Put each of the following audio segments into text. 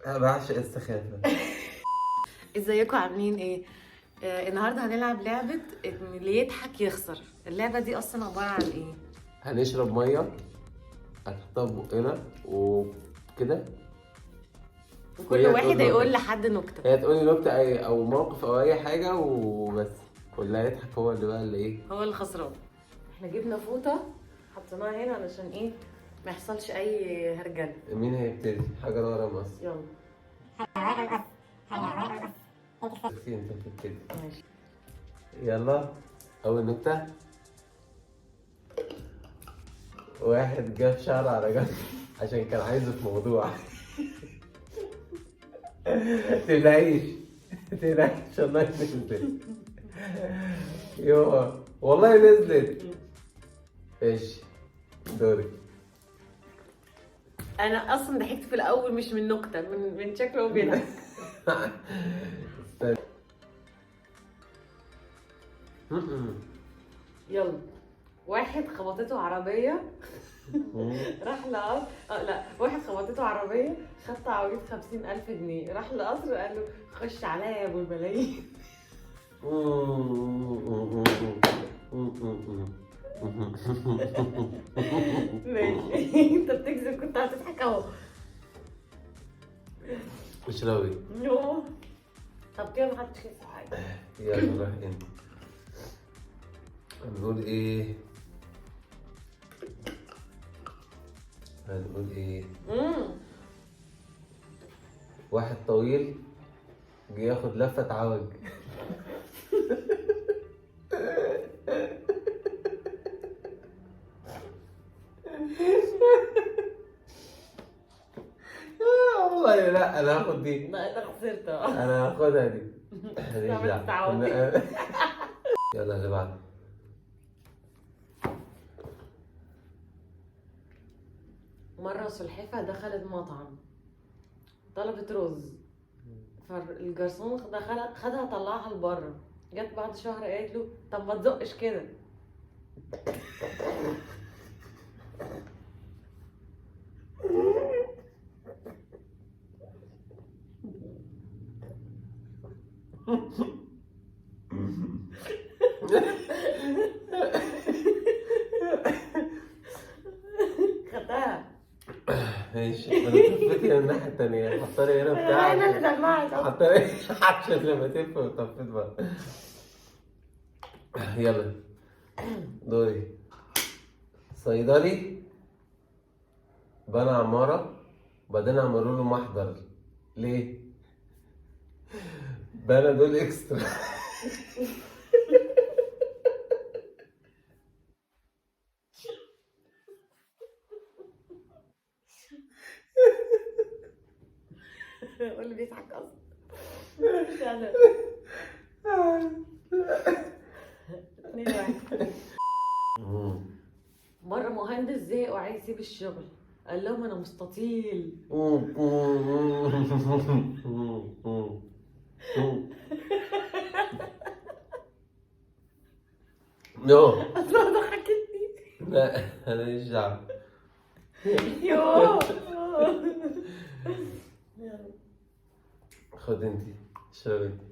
انا بعشق السخافه. ازيكم عاملين ايه؟ النهارده هنلعب لعبة ان اللي يضحك يخسر. اللعبة دي اصلا عبارة عن ايه؟ هنشرب ميه، هنحطها في بقنا وكده، وكل وهي واحد تقول هيقول نكته. لحد نكتة. هي تقول لي نكته او موقف او اي حاجه وبس، واللي هيضحك هو اللي بقى اللي ايه. هو اللي خسران. احنا جبنا فوطة حطيناها هنا علشان ايه؟ ما يحصلش اي هرجله. مين هيبتدي؟ حاجه ورا مصر. يلا. انت بتبتدي. ماشي. يلا. اول نكته. واحد جاب شعر على جنب عشان كان عايزه في موضوع. تلاقيش تلاقيش والله نزلت. يوه والله نزلت. ايش دوري؟ انا اصلا ضحكت في الاول مش من نكتة، من شكله هو بيضحك. استنى. يلا. واحد خبطته عربية راح لقصر. لا، واحد خبطته عربية خد تعويض 50,000 جنيه، راح لقصر قال له خش عليا يا ابو الملايين. ماشي. انت بتكذب، كنت هتضحك اهو. اشربي. يوه. طب كده محدش يسمع حاجة. يلا روح انت. هنقول ايه؟ هنقول ايه؟ واحد طويل جه ياخد لفة عوج. والله لا، انا هاخد دي. لا انا خسرت. انا هاخدها دي. ماليش عملت دعوة. تعويض. يلا اللي بعده. مرة سلحفة دخلت مطعم طلبت رز، فالجرسون خدها طلعها لبره. جت بعد شهر قالت له طب ما تزقش كده. خدتها. ماشي، انا طفيتي من الناحية التانية، حطلي هنا بتاع. انا اللي دمعت. حطلي عشان لما تلف وطفيت بقى. يلا دوري. صيدلي بنى عمارة وبعدين عملوا له محضر. ليه؟ بنى دول اكسترا. هو اللي بيضحك اصلا. مش انا. 2-1. مرة مهندس زهق وعايز يسيب الشغل، قال لهم انا مستطيل. نو. اصلا ضحكتني. لا انا ماليش دعوة. يوه. خد انتي، اشربي انتي.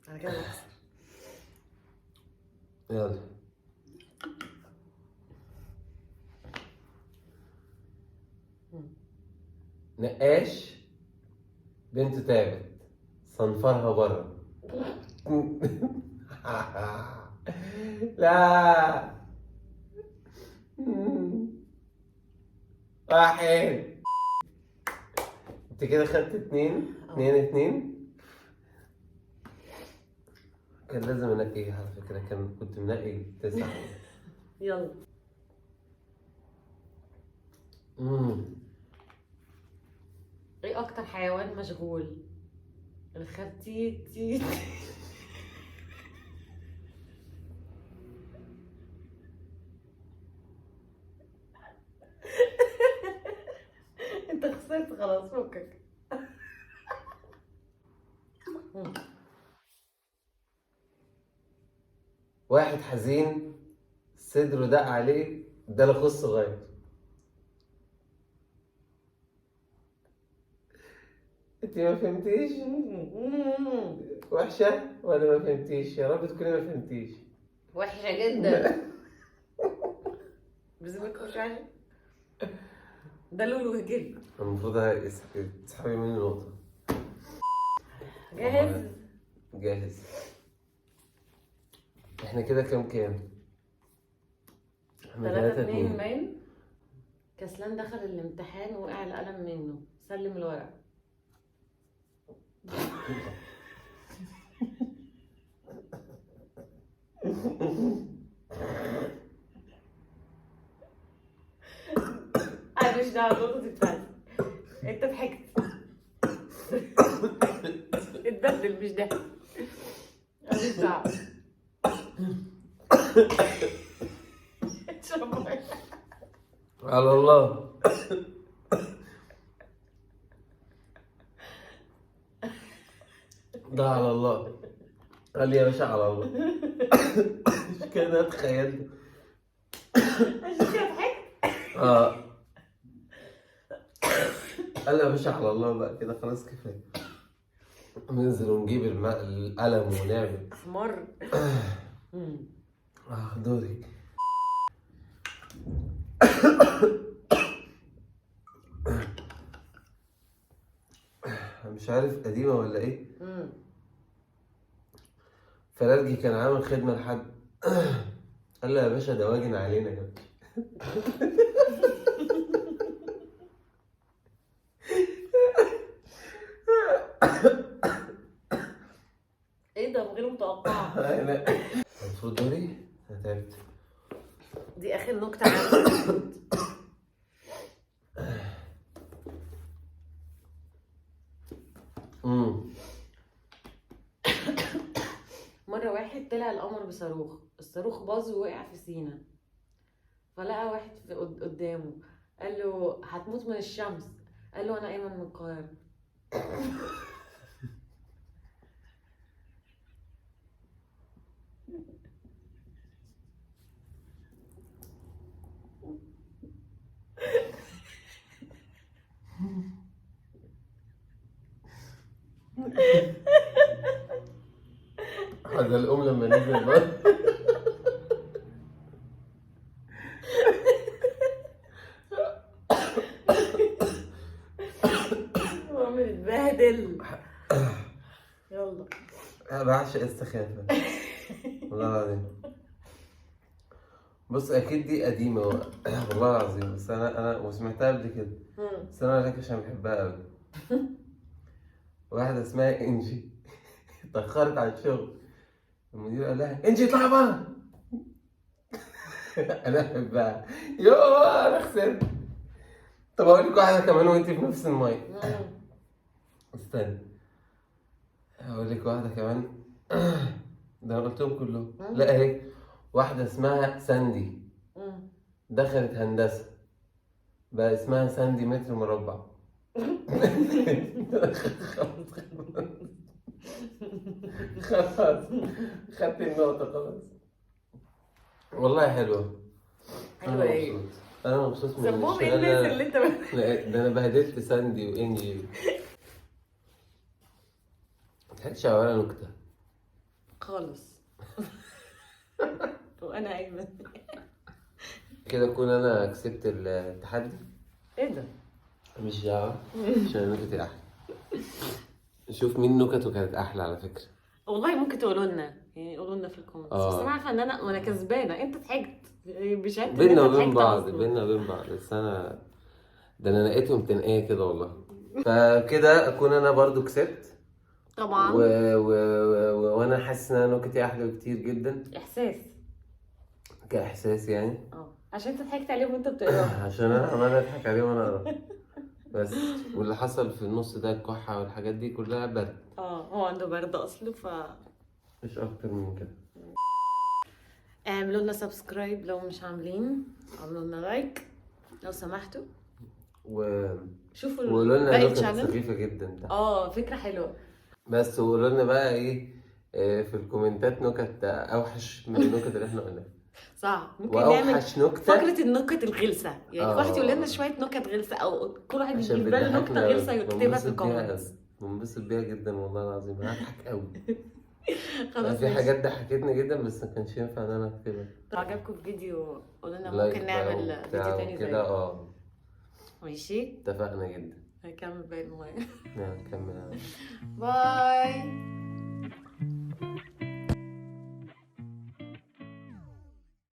انا كده بخسر. يلا. نقاش بنته تعبت صنفرها بره. لا. واحد. انت كده خدت 2-2. كان لازم انقي على فكرة، كنت منقي 9. يلا. ايه اكتر حيوان مشغول؟ الخرتيت. انت خسرت خلاص، فكك. واحد حزين صدره دق عليه اداله خص صغير. انت ما فهمتيش؟ وحشة ولا ما فهمتيش؟ يا رب تكوني ما فهمتيش. وحشة جدا. بذمتك مش وحشة؟ ده لولو هجري. المفروض تسحبي مني نقطة. جاهز؟ جاهز. احنا كده كام؟ احنا 3-2 باين. كسلان دخل الامتحان وقع القلم منه، سلم الورق. انا مش دعوه النقطه تتفهم. انت ضحكت. اتبدل مش ده. انا مش دعوه. اشرب ميه. على الله. ده على الله. قال لي يا باشا على الله. مش كده تخيلت. عشان كده ضحكت. قال لي يا باشا على الله بقى كده خلاص كفايه. ننزل ونجيب القلم ونعمل. احمر. دوري. مش عارف قديمة ولا ايه. فلالجي كان عامل خدمة لحد. قال له يا باشا ده واجن علينا يا باشا. ايه ده من غير متوقعه. المفروض دوري. انا تعبت. دي اخر نكته عندي. مرة واحد طلع القمر بصاروخ، الصاروخ باظ ووقع في سينا، فلقى واحد قدامه قال له هتموت من الشمس، قال له انا ايمن من القاهرة. هذا الأم لما نزل بقى. عامل اتبهدل. يلا. أنا بعشق السخافة. والله العظيم. بص أكيد دي قديمة والله العظيم، بس أنا وسمعتها قبل كده. بس أنا لك عشان بحبها أوي. واحدة اسمها إنجي اتأخرت على الشغل، المدير قال لها إنجي اطلعي بره. أنا بحبها. يوه أنا خسرت. طب أقول لك واحدة كمان وأنت في نفس المايك. استنى. هقول لك واحدة كمان. ده أنا قلتهم كلهم. لا أهي واحدة اسمها ساندي. دخلت هندسة بقى اسمها ساندي متر مربع. خلاص خدت النقطة خلاص. والله حلوة. حلوة ايه؟ أنا مبسوط من سموهم ايه الناس اللي انت ده أنا بهدلت ساندي وإنجي. متحكيش ولا نكتة خالص. وانا ايمن. كده اكون انا كسبت التحدي. ايه ده؟ مش دعوة عشان نكتي احلى. نشوف مين نكته كانت احلى على فكرة. والله ممكن تقولوا لنا، يعني قولوا لنا في الكومنتس. بس انا عارفه ان انا كسبانه، انت ضحكت بشهاده بينا وبين بعض. بس انا ده انا لقيتهم تنقيه كده والله. فكده اكون انا برضو كسبت طبعا. وانا حاسس ان انا نكتي احلى بكتير جدا. احساس كاحساس يعني. عشان انت ضحكت عليهم وانت بتقرا. عشان انا عمال اضحك عليهم وانا اقرا. بس واللي حصل في النص ده الكحة والحاجات دي كلها برد. هو عنده برد اصله مش اكتر من كده. اعملوا لنا سبسكرايب لو مش عاملين، اعملوا لنا لايك لو سمحتوا، شوفوا وقولوا لنا نكت سخيفة جدا ده. فكرة حلوة. بس وقولوا لنا بقى ايه في الكومنتات نكت اوحش من النكت اللي احنا قلناها. صح. ممكن نعمل فقرة النكت الغلسة، يعني كل واحد يقول لنا شوية نكت غلسة، او كل واحد يجيب باله نكتة غلسة يكتبها في الكومنتس. بنبسط بيها جدا والله العظيم، هضحك قوي. خلاص في ماشي. حاجات ضحكتني جدا بس ما كانش ينفع ان انا اكتبها. لو عجبكم الفيديو قولوا لنا لايك ممكن بقى نعمل وبتاع فيديو تاني وكده. زي. ماشي. اتفقنا جدا. هكمل باقي المايه. نكمل. باي.